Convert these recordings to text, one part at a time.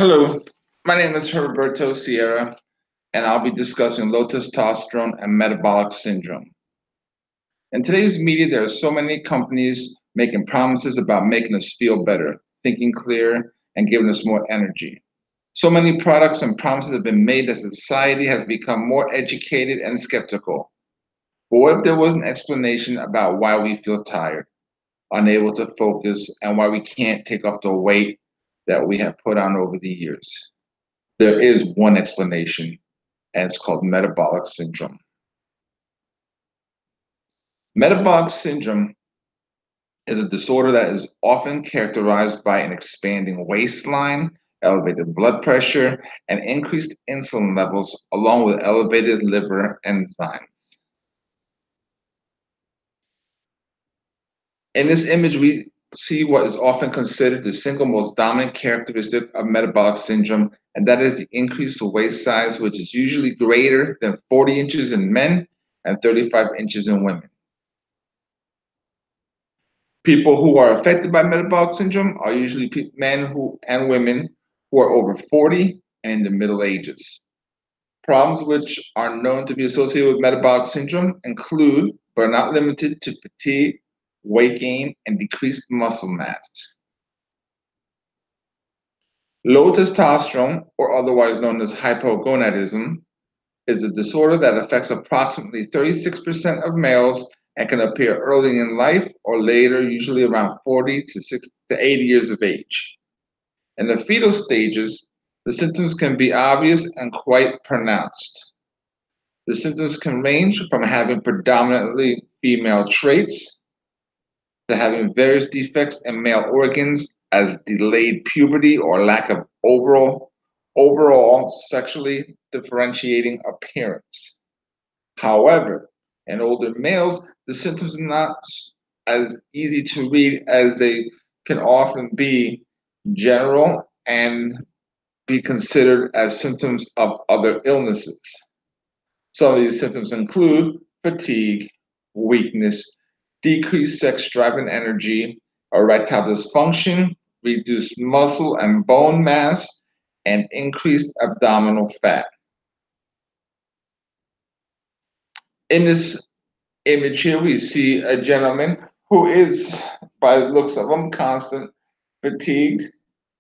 Hello, my name is Herberto Sierra, and I'll be discussing low testosterone and metabolic syndrome. In today's media, there are so many companies making promises about making us feel better, thinking clearer, and giving us more energy. So many products and promises have been made that society has become more educated and skeptical. But what if there was an explanation about why we feel tired, unable to focus, and why we can't take off the weight that we have put on over the years? There is one explanation, and it's called metabolic syndrome. Metabolic syndrome is a disorder that is often characterized by an expanding waistline, elevated blood pressure, and increased insulin levels, along with elevated liver enzymes. In this image, we see what is often considered the single most dominant characteristic of metabolic syndrome, and that is the increased waist size, which is usually greater than 40 inches in men and 35 inches in women. People who are affected by metabolic syndrome are usually men and women who are over 40 and in the middle ages. Problems which are known to be associated with metabolic syndrome include, but are not limited to, fatigue, weight gain, and decreased muscle mass. Low testosterone, or otherwise known as hypogonadism, is a disorder that affects approximately 36% of males and can appear early in life or later, usually around 40 to 80 years of age. In the fetal stages, the symptoms can be obvious and quite pronounced. The symptoms can range from having predominantly female traits to having various defects in male organs as delayed puberty or lack of overall sexually differentiating appearance. However, in older males, the symptoms are not as easy to read as they can often be general and be considered as symptoms of other illnesses. Some of these symptoms include fatigue, weakness, decreased sex drive and energy, erectile dysfunction, reduced muscle and bone mass, and increased abdominal fat. In this image here, we see a gentleman who is, by the looks of him, constant fatigued,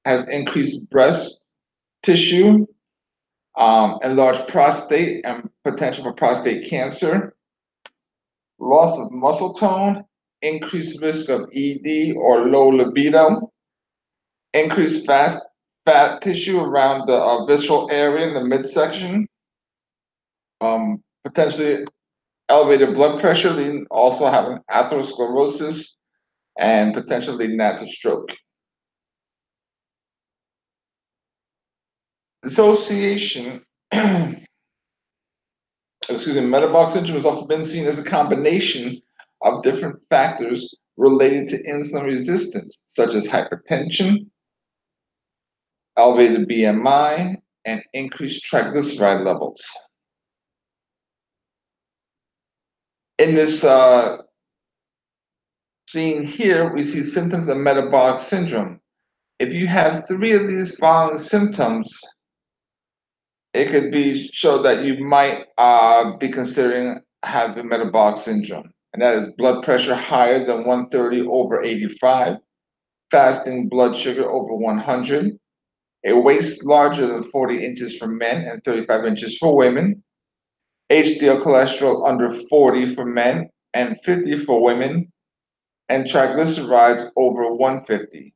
has increased breast tissue, enlarged prostate and potential for prostate cancer, loss of muscle tone, increased risk of ED or low libido, increased fat tissue around the visceral area in the midsection, potentially elevated blood pressure, leading also having atherosclerosis, and potentially leading that to stroke. Dissociation, metabolic syndrome has often been seen as a combination of different factors related to insulin resistance, such as hypertension, elevated BMI, and increased triglyceride levels. In this scene here, we see symptoms of metabolic syndrome. If you have three of these following symptoms, it could be show that you might be considering having metabolic syndrome. And that is blood pressure higher than 130 over 85, fasting blood sugar over 100, a waist larger than 40 inches for men and 35 inches for women, HDL cholesterol under 40 for men and 50 for women, and triglycerides over 150.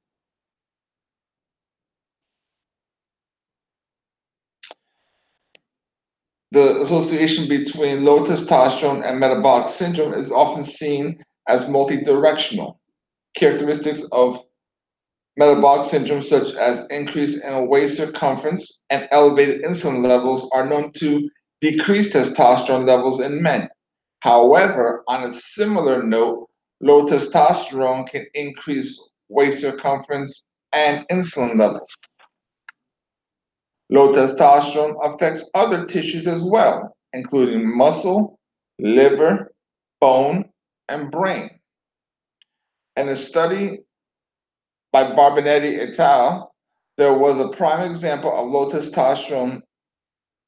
The association between low testosterone and metabolic syndrome is often seen as multidirectional. Characteristics of metabolic syndrome, such as increase in waist circumference and elevated insulin levels, are known to decrease testosterone levels in men. However, on a similar note, low testosterone can increase waist circumference and insulin levels. Low testosterone affects other tissues as well, including muscle, liver, bone, and brain. In a study by Barbanetti et al., There was a prime example of low testosterone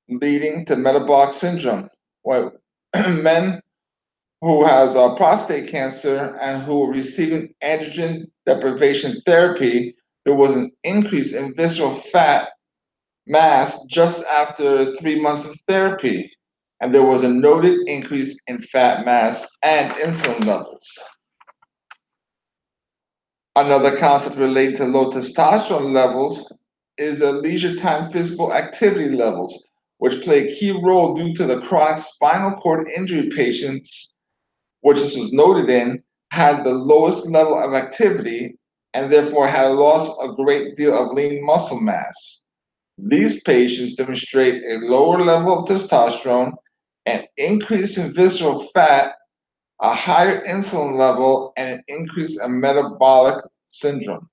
leading to metabolic syndrome, where men who has prostate cancer and who were receiving androgen deprivation therapy, there was an increase in visceral fat mass just after 3 months of therapy, and there was a noted increase in fat mass and insulin levels. Another concept related to low testosterone levels is leisure time physical activity levels, which play a key role due to the chronic spinal cord injury patients, which this was noted in, had the lowest level of activity and therefore had lost a great deal of lean muscle mass. These patients demonstrate a lower level of testosterone, an increase in visceral fat, a higher insulin level, and an increase in metabolic syndrome.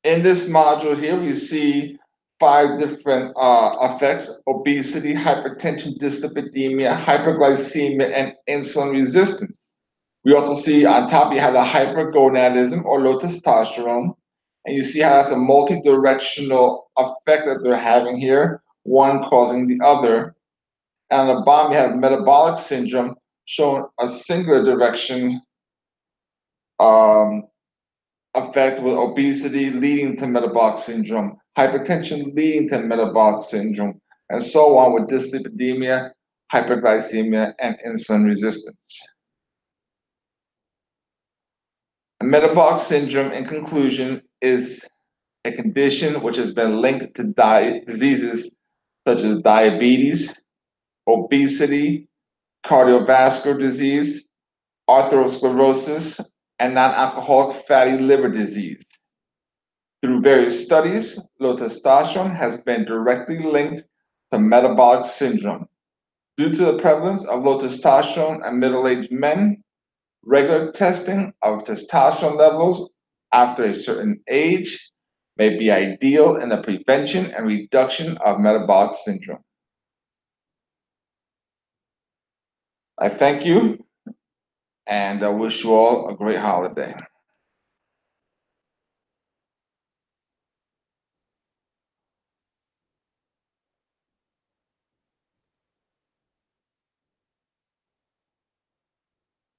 In this module here, we see five different effects: obesity, hypertension, dyslipidemia, hyperglycemia, and insulin resistance. We also see on top you have the hypergonadism or low testosterone, and you see how that's a multi-directional effect that they're having here, one causing the other. And on the bottom you have metabolic syndrome showing a singular direction um, effect with obesity leading to metabolic syndrome, hypertension leading to metabolic syndrome, and so on with dyslipidemia, hyperglycemia, and insulin resistance. Metabolic syndrome, in conclusion, is a condition which has been linked to diseases such as diabetes, obesity, cardiovascular disease, atherosclerosis, and non-alcoholic fatty liver disease. Through various studies, low testosterone has been directly linked to metabolic syndrome. Due to the prevalence of low testosterone in middle-aged men, regular testing of testosterone levels after a certain age may be ideal in the prevention and reduction of metabolic syndrome. I thank you and I wish you all a great holiday.